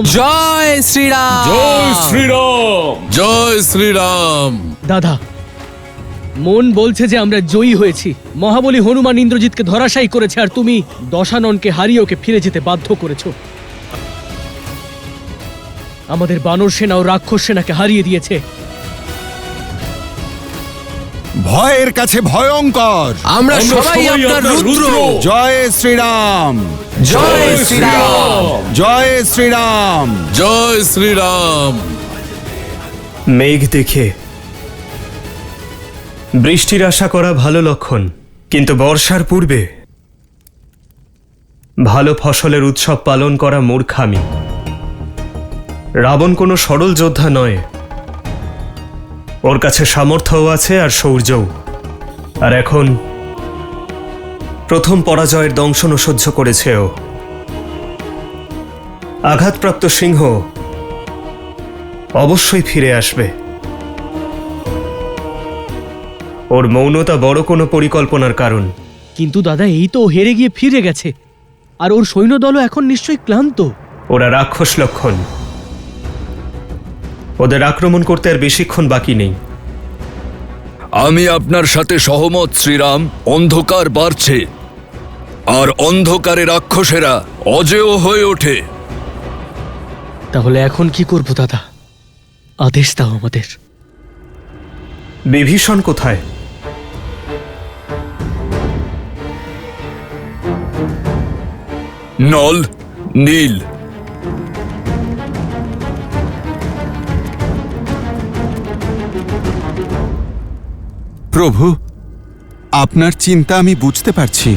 জয় শ্রীরাম! জয় শ্রীরাম! জয় শ্রীরাম! দাদা, মন বলছে যে আমরা জয়ী হয়েছি। মহাবলী হনুমান ইন্দ্রজিৎকে ধরাশায়ী করেছে, আর তুমি দশাননকে হারিয়ে ওকে ফিরে যেতে বাধ্য করেছো। আমাদের বানর সেনা ও রাক্ষস সেনাকে হারিয়ে দিয়েছে। ভয়ের কাছে ভয়ঙ্কর। আমরা সবাই আপনার রুদ্র। জয় শ্রীরাম! জয় শ্রীরাম! জয় শ্রীরাম! জয় শ্রীরাম! মেঘ দেখে বৃষ্টির আশা করা ভালো লক্ষণ, কিন্তু বর্ষার পূর্বে ভালো ফসলের উৎসব পালন করা মূর্খামি। রাবণ কোনো সরল যোদ্ধা নয়, ওর কাছে সামর্থ্যও আছে আর শৌর্যও। আর এখন প্রথম পরাজয়ের দংশনও সহ্য করেছে ও। আঘাতপ্রাপ্ত সিংহ অবশ্যই ফিরে আসবে। ওর মৌনতা বড় কোনো পরিকল্পনার কারণ। কিন্তু দাদা, এই তো ও হেরে গিয়ে ফিরে গেছে, আর ওর সৈন্যদলও এখন নিশ্চয়ই ক্লান্ত। ওরা রাক্ষস লক্ষণ, ওদের আক্রমণ করতে আর বেশিক্ষণ বাকি নেই। আমি আপনার সাথে সহমত শ্রীরাম। অন্ধকার বাড়ছে, আর অন্ধকারে রাক্ষসেরা অজেয় হয়ে ওঠে। তাহলে এখন কি করব দাদা? আদেশ দাও আমাদের। বিভীষণ কোথায়? নল, নীল। প্রভু, আপনার চিন্তা আমি বুঝতে পারছি,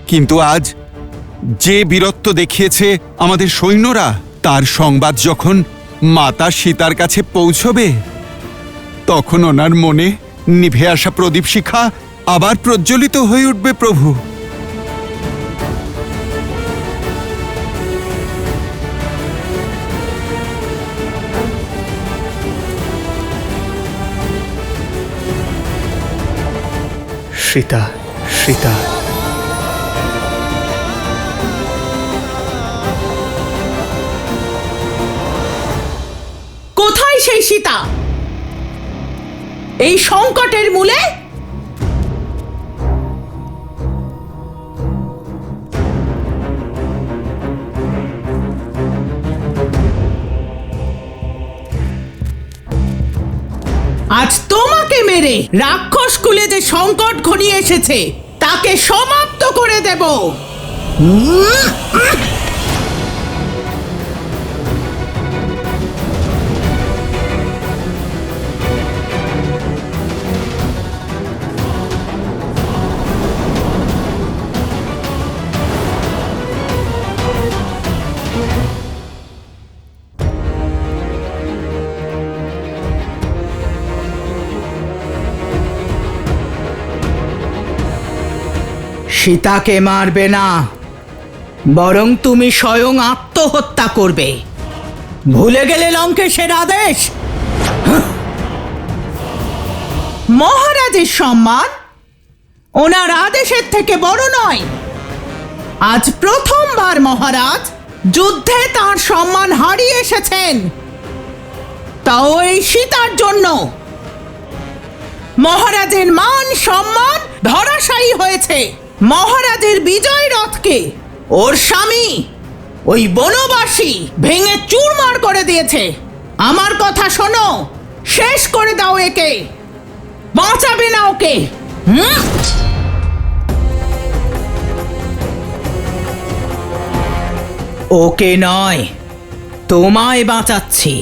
কিন্তু আজ যে বীরত্ব দেখিয়েছে আমাদের সৈন্যরা, তার সংবাদ যখন মাতা সীতার কাছে পৌঁছবে, তখন ওনার মনে নিভে আসা প্রদীপ শিখা আবার প্রজ্বলিত হয়ে উঠবে প্রভু। সীতা, সীতা। কোথায় সেই সীতা? এই সংকটের মূলে? আজ তোমাকে মেরে রাক্ষস কুলে যে সংকট ঘনিয়ে এসেছে তাকে সমাপ্ত করে দেব। সীতাকে মারবে না, বরং তুমি স্বয়ং আত্মহত্যা করবে। ভুলে গেলে লঙ্কেশের আদেশ? মহারাজের সম্মান ওনার আদেশের থেকে বড় নয়। আজ প্রথমবার মহারাজ যুদ্ধে তার সম্মান হারিয়ে এসেছেন, তাও এই সীতার জন্য। মহারাজের মান সম্মান ধরাশায়ী হয়েছে। মহারাজের বিজয় রথকে ওর স্বামী ওই বনবাসী ভেঙে চুরমার করে দিয়েছে। আমার কথা শোনো, শেষ করে দাও একে, বাঁচাবে না ওকে। ওকে নয়, তোমায় বাঁচাচ্ছি।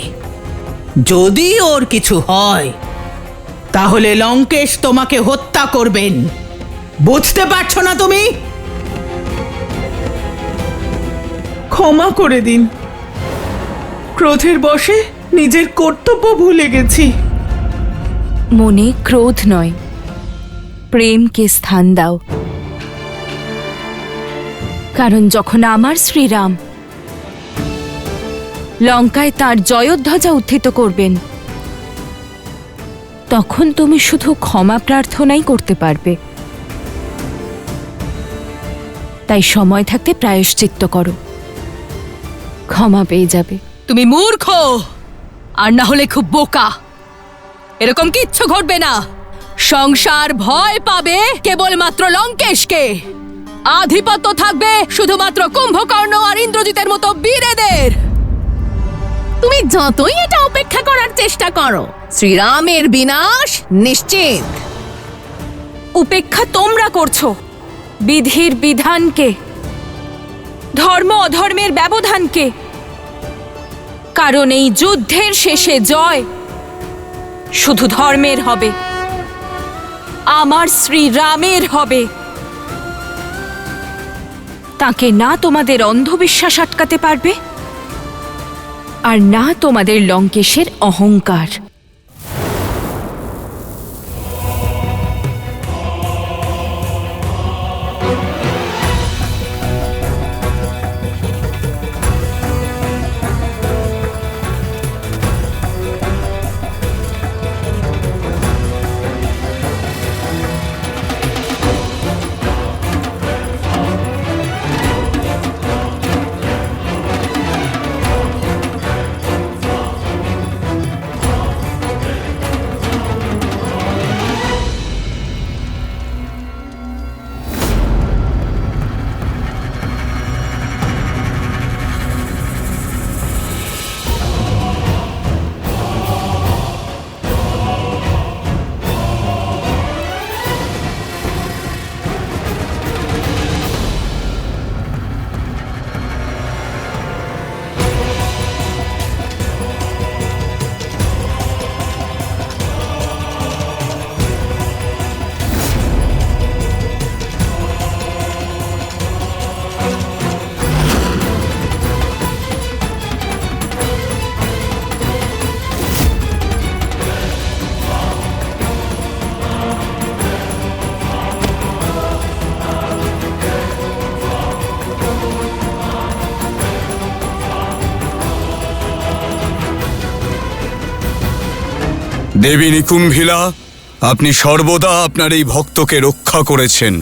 যদি ওর কিছু হয় তাহলে লঙ্কেশ তোমাকে হত্যা করবেন। বুঝতে পারছো না তুমি? ক্ষমা করে দিন, ক্রোধের বশে নিজের কর্তব্য ভুলে গেছি। মনে ক্রোধ নয়, প্রেমকে স্থান দাও। কারণ যখন আমার শ্রীরাম লঙ্কায় তার জয়ধ্বজা উত্থিত করবেন, তখন তুমি শুধু ক্ষমা প্রার্থনাই করতে পারবে। তাই সময় থাকতে প্রায়শ্চিত্ত করো, ক্ষমা পেয়ে যাবে। তুমি মূর্খ, আর না হলে খুব বোকা। এরকম কিচ্ছু ঘটবে না। সংসার ভয় পাবে কেবলমাত্র লঙ্কেশকে। আধিপত্য থাকবে শুধুমাত্র কুম্ভকর্ণ আর ইন্দ্রজিতের মতো বীরেদের। তুমি যতই এটা উপেক্ষা করার চেষ্টা করো, শ্রীরামের বিনাশ নিশ্চিত। উপেক্ষা তোমরা করছো বিধির বিধানকে, ধর্ম অধর্মের ব্যবধানকে। কারণ এই যুদ্ধের শেষে জয় শুধু ধর্মের হবে, আমার শ্রীরামের হবে। তাকে না তোমাদের অন্ধবিশ্বাস আটকাতে পারবে, আর না তোমাদের লঙ্কেশের অহংকার। দেবী নিকুম্ভিলা, আপনি সর্বদা আপনার এই ভক্তকে রক্ষা করেছেন,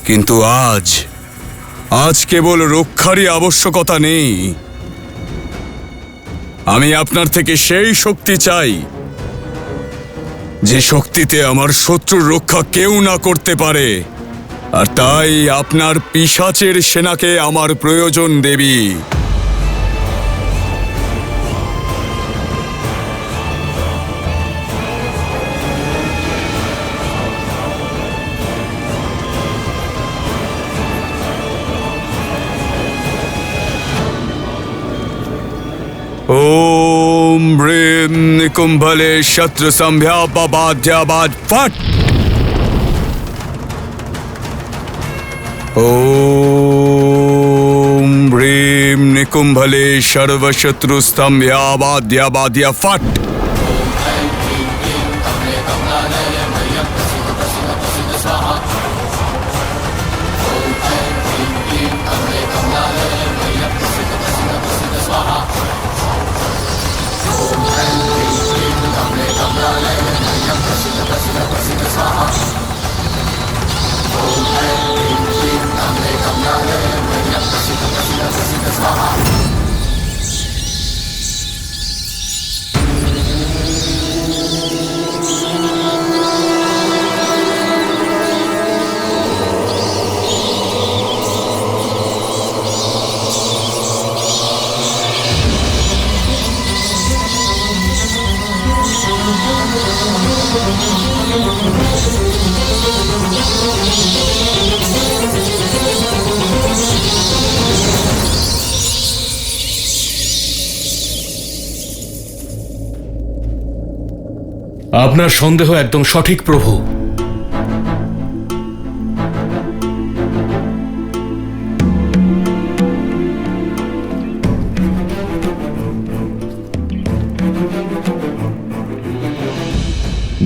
কিন্তু আজ কেবল রক্ষারই আবশ্যকতা নেই। আমি আপনার থেকে সেই শক্তি চাই যে শক্তিতে আমার শত্রুর রক্ষা কেউ না করতে পারে। আর তাই আপনার পিশাচের সেনাকে আমার প্রয়োজন দেবী। ओम ब्रीम निकुंभले शत्रु संभ्यापाद्याबाद फट। ओम ब्रीम निकुंभले सर्वशत्रु स्तंभ्याबाद्याबाद्या फट। আপনার সন্দেহ একদম সঠিক প্রভু।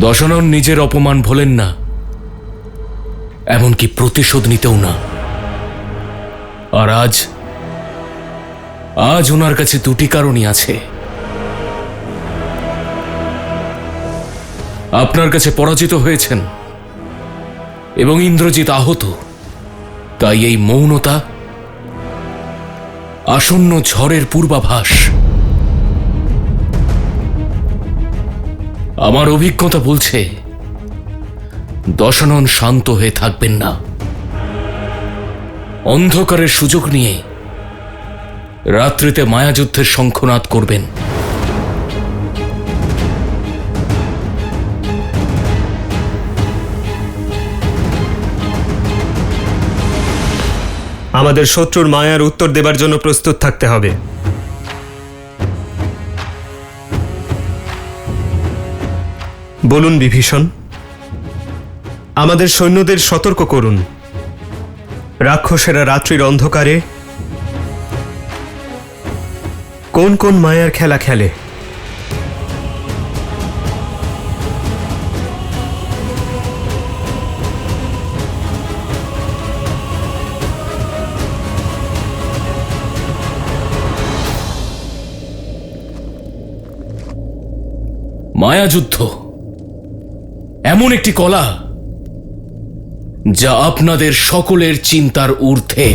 দশানন নিজের অপমান ভোলেন না, এমনকি প্রতিশোধ নিতেও না। আর আজ ওনার কাছে দুটি কারণই আছে। আপনার কাছে পরাজিত হয়েছেন এবং ইন্দ্রজিৎ আহত, তাই এই মৌনতা আসন্ন ঝড়ের পূর্বাভাস। আমার অভিজ্ঞতা বলছে দশানন শান্ত হয়ে থাকবেন না। অন্ধকারের সুযোগ নিয়ে রাত্রিতে মায়াযুদ্ধের শঙ্খনাদ করবেন। আমাদের শত্রুর মায়ার উত্তর দেবার জন্য প্রস্তুত থাকতে হবে। বলুন বিভীষণ, আমাদের সৈন্যদের সতর্ক করুন। রাক্ষসেরা রাত্রির অন্ধকারে কোন কোন মায়ার খেলা খেলে? মায়াযুদ্ধ এমন একটি কলা যা আপনাদের সকলের চিন্তার ঊর্ধ্বে।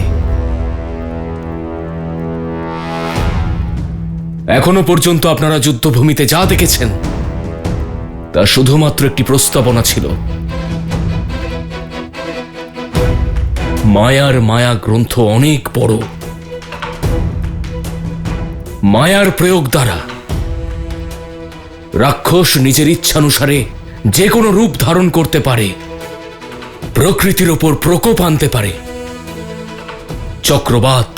এখনো পর্যন্ত আপনারা যুদ্ধভূমিতে যা দেখেছেন তা শুধুমাত্র একটি প্রস্তাবনা ছিল। মায়ার মায়া গ্রন্থ অনেক বড়। মায়ার প্রয়োগ দ্বারা রাক্ষস নিজের ইচ্ছানুসারে যে কোনো রূপ ধারণ করতে পারে, প্রকৃতির ওপর প্রকোপ আনতে পারে। চক্রবাত,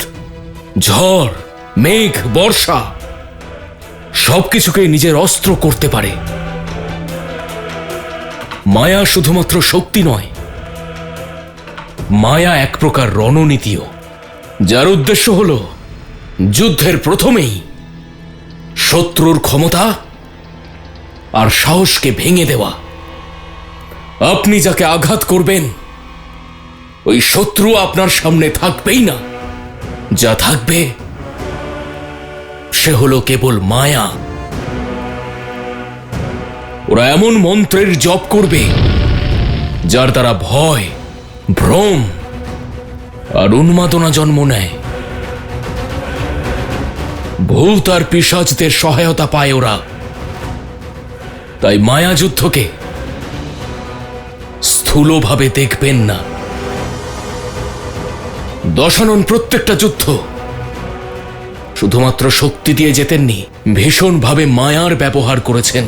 ঝড়, মেঘ, বর্ষা সবকিছুকে নিজের অস্ত্র করতে পারে। মায়া শুধুমাত্র শক্তি নয়, মায়া এক প্রকার রণনীতিও, যার উদ্দেশ্য হল যুদ্ধের প্রথমেই শত্রুর ক্ষমতা আর সাহসকে ভেঙে দেওয়া। আপনি যাকে আঘাত করবেন ওই শত্রু আপনার সামনে থাকবেই না। যা থাকবে সে হলো কেবল মায়া। ওরা এমন মন্ত্রের জপ করবে যার দ্বারা ভয়, ভ্রম আর উন্মাদনা জন্ম নেয়। ভূত আর পিশাচদের সহায়তা পায় ওরা। তাই মায়াযুদ্ধকে স্থূলভাবে দেখবেন না। দশানন প্রত্যেকটা যুদ্ধ শুধুমাত্র শক্তি দিয়ে জেতেননি, ভীষণভাবে মায়ার ব্যবহার করেছেন।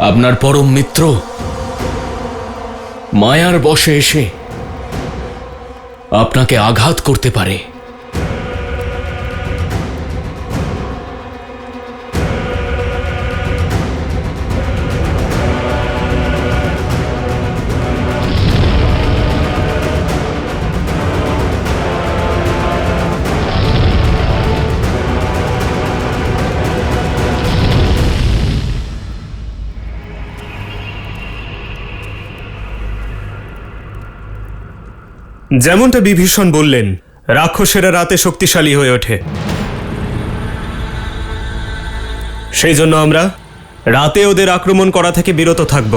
আপনার পরম মিত্র মায়ার বশে এসে আপনাকে আঘাত করতে পারে। যেমনটা বিভীষণ বললেন, রাক্ষসেরা রাতে শক্তিশালী হয়ে ওঠে। সেই জন্য আমরা রাতে ওদের আক্রমণ করা থেকে বিরত থাকব।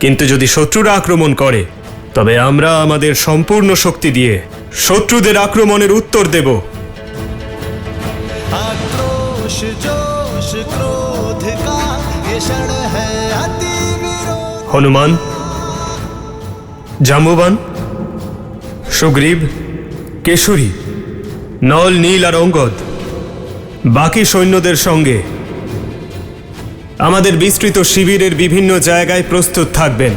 কিন্তু যদি শত্রুরা আক্রমণ করে তবে আমরা আমাদের সম্পূর্ণ শক্তি দিয়ে শত্রুদের আক্রমণের উত্তর দেব। आक्रोश जोश क्रोध का ये क्षण है अति विरोध। হনুমান, জাম্ববান, সুগ্রীব, কেশরী, নল, নীল আর অঙ্গদ বাকি সৈন্যদের সঙ্গে আমাদের বিস্তৃত শিবিরের বিভিন্ন জায়গায় প্রস্তুত থাকবেন।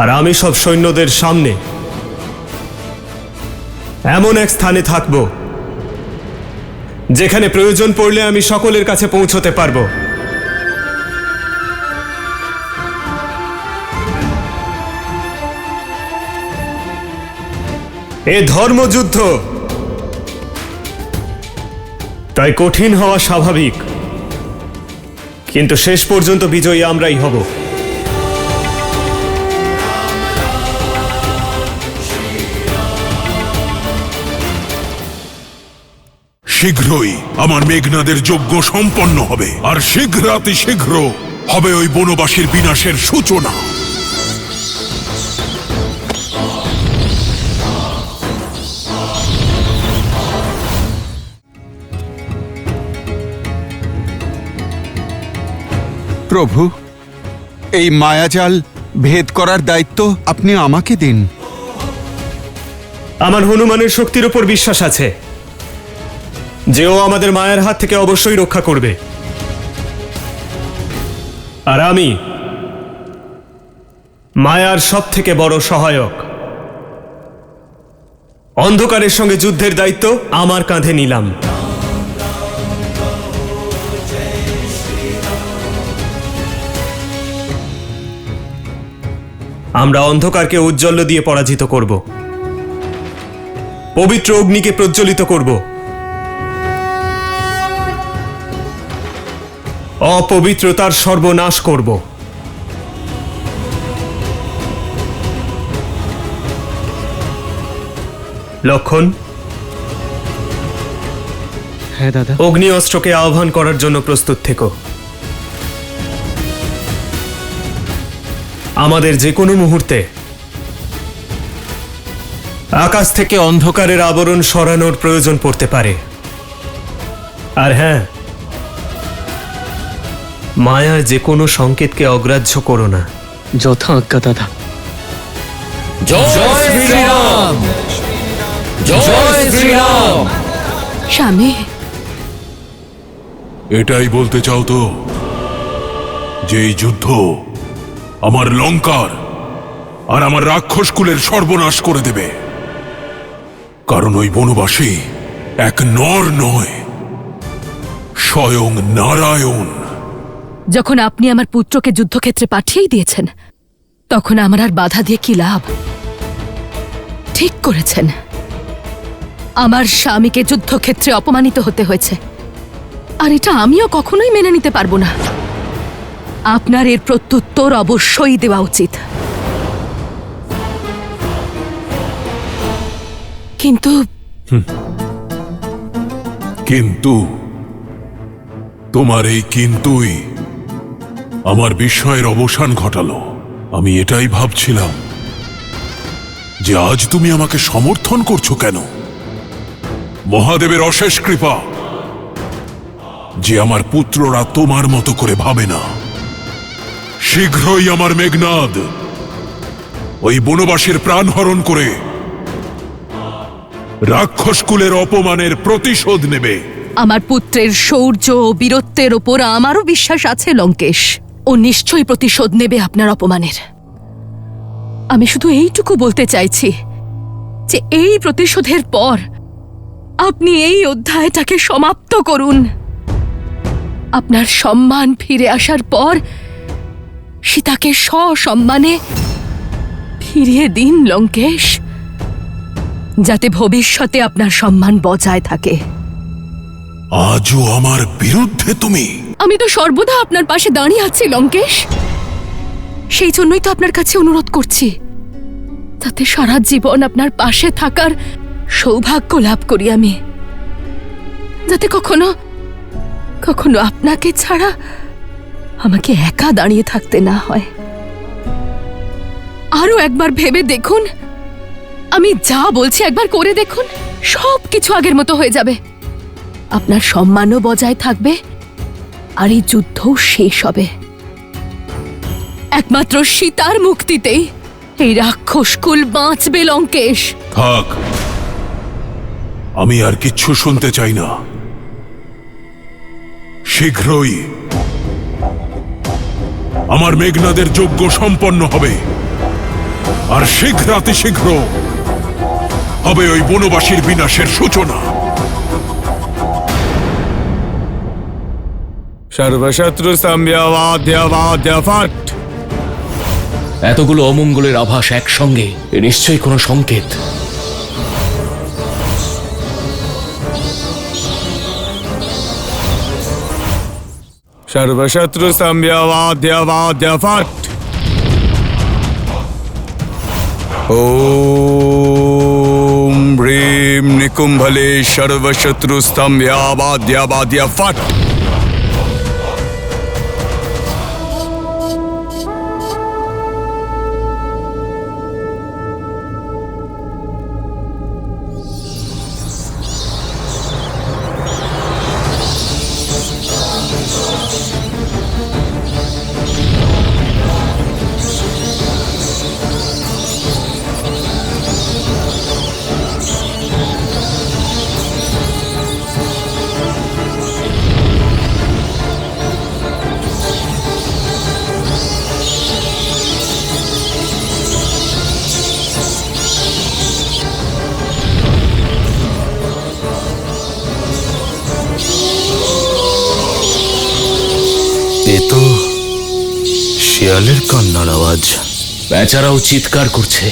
আর আমি সব সৈন্যদের সামনে এমন এক স্থানে থাকব যেখানে প্রয়োজন পড়লে আমি সকলের কাছে পৌঁছতে পারব। এ ধর্মযুদ্ধ, তাই কঠিন হওয়া স্বাভাবিক, কিন্তু শেষ পর্যন্ত বিজয়ী আমরাই হব। শীঘ্রই আমার মেঘনাদের যজ্ঞ সম্পন্ন হবে, আর শীঘ্রাতি শীঘ্র হবে ওই বনবাসীর বিনাশের সূচনা। প্রভু, এই মায়াজাল ভেদ করার দায়িত্ব আপনি আমাকে দিন। আমার হনুমানের শক্তির উপর বিশ্বাস আছে যে ও আমাদের মায়ের হাত থেকে অবশ্যই রক্ষা করবে। আর আমি মায়ার সব থেকে বড় সহায়ক। অন্ধকারের সঙ্গে যুদ্ধের দায়িত্ব আমার কাঁধে নিলাম। আমরা অন্ধকারকে উজ্জ্বল দিয়ে পরাজিত করব, পবিত্র অগ্নিকে প্রজ্বলিত করব, অপবিত্রতার সর্বনাশ করব। লক্ষণ, হ্যাঁ দাদা। অগ্নি অস্ত্রকে আহ্বান করার জন্য প্রস্তুত থেকো। আমাদের যে কোনো মুহূর্তে আকাশ থেকে অন্ধকারের আবরণ সরানোর প্রয়োজন পড়তে পারে। আর হ্যাঁ, মায়ার যে কোনো সংকেতকে অগ্রাহ্য করো না। যথা আজ্ঞা দাদা। জয় শ্রীরাম, জয় শ্রীরাম। স্বামী, এটাই বলতে চাও তো যে এই যুদ্ধ আমার লঙ্কার আর আমার রাক্ষস কুলের সর্বনাশ করে দেবে? কারণ ওই বনবাসী এক নর নয়, স্বয়ং নারায়ণ। যখন আপনি আমার পুত্রকে যুদ্ধক্ষেত্রে পাঠিয়েই দিয়েছেন, তখন আমার আর বাধা দিয়ে কি লাভ? ঠিক করেছেন, আমার স্বামীকে যুদ্ধক্ষেত্রে অপমানিত হতে হয়েছে, আর এটা আমিও কখনোই মেনে নিতে পারবো না। আপনার এর প্রত্যুত্তর অবশ্যই দেওয়া উচিত। কিন্তু কিন্তু তোমার এই কিন্তুই আমার বিস্ময়ের অবসান ঘটালো। আমি এটাই ভাবছিলাম যে আজ তুমি আমাকে সমর্থন করছো কেন? মহাদেবের অশেষ কৃপা যে আমার পুত্ররা তোমার মতো করে ভাবে না। শীঘ্রই আমার মেঘনাদ ওই বনবাসীর প্রাণ হরণ করে রাক্ষস কুলের অপমানের প্রতিশোধ নেবে। আমার পুত্রের শৌর্য ও বীরত্বের ওপর আমারও বিশ্বাস আছে লঙ্কেশ। ও নিশ্চয়ই প্রতিশোধ নেবে আপনার অপমানের। আমি শুধু এইটুকু বলতে চাইছি যে এই প্রতিশোধের পর আপনি এই অধ্যায়টাকে সমাপ্ত করুন। আপনার সম্মান ফিরে আসার পর সীতাকে সসম্মানে ফিরিয়ে দিন লঙ্কেশ, যাতে ভবিষ্যতে আপনার সম্মান বজায় থাকে। আজও আমার বিরুদ্ধে তুমি? আমি তো সর্বদা আপনার পাশে দাঁড়িয়ে আছি লঙ্কেশ। সেই জন্যই তো আপনার কাছে অনুরোধ করছি, যাতে সারা জীবন আপনার পাশে থাকার সৌভাগ্য লাভ করি আমি, যাতে কখনো কখনো আপনাকে ছাড়া আমাকে একা দাঁড়িয়ে থাকতে না হয়। আরো একবার ভেবে দেখুন, আমি যা বলছি একবার করে দেখুন, সব কিছু আগের মতো হয়ে যাবে। আপনার সম্মানও বজায় থাকবে, আর এই যুদ্ধও শেষ হবে। একমাত্র সীতার মুক্তিতেই এই রাক্ষসকুল বাঁচবে লঙ্কেশ। থাক, আমি আর কিচ্ছু শুনতে চাই না। শীঘ্রই আমার মেঘনাদের যজ্ঞ সম্পন্ন হবে, আর শীঘ্রাতি শীঘ্র হবে ওই বনবাসীর বিনাশের সূচনা। সর্বশত্রু সম্যবাদ্যবাদ্য ফট। এতগুলো অমঙ্গলের আভাস একসঙ্গে, এ নিশ্চয়ই কোনো সংকেত। সর্বশত্রু সম্যবাদ্যবাদ্য ফট। ওম ওম হ্রিম নিকুম্ভলে সর্বশত্রু স্তম্ভ্যাবাদ্যাবাদ্যা ফট। এ তো শিয়ালের কান্নার আওয়াজ। বেচারাও চিৎকার করছে।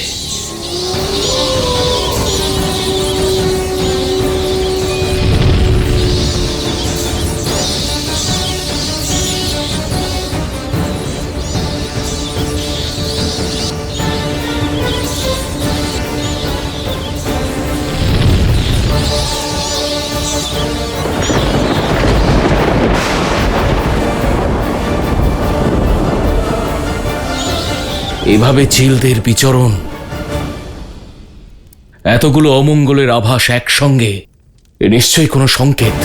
এভাবে চিলদের বিচরণ, এতগুলো অমঙ্গলের আভাস একসঙ্গে, এ নিশ্চয়ই কোনো সংকেত।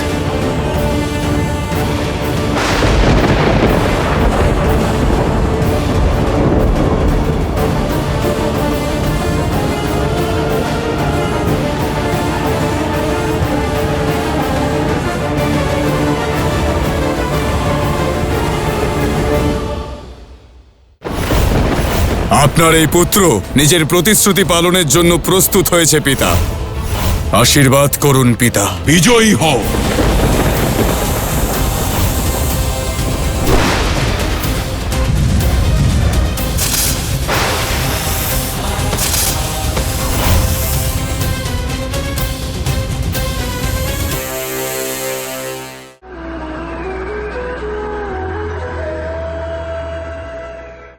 আপনার এই পুত্র নিজের প্রতিশ্রুতি পালনের জন্য প্রস্তুত হয়েছে পিতা। আশীর্বাদ করুন পিতা। বিজয়ী হও।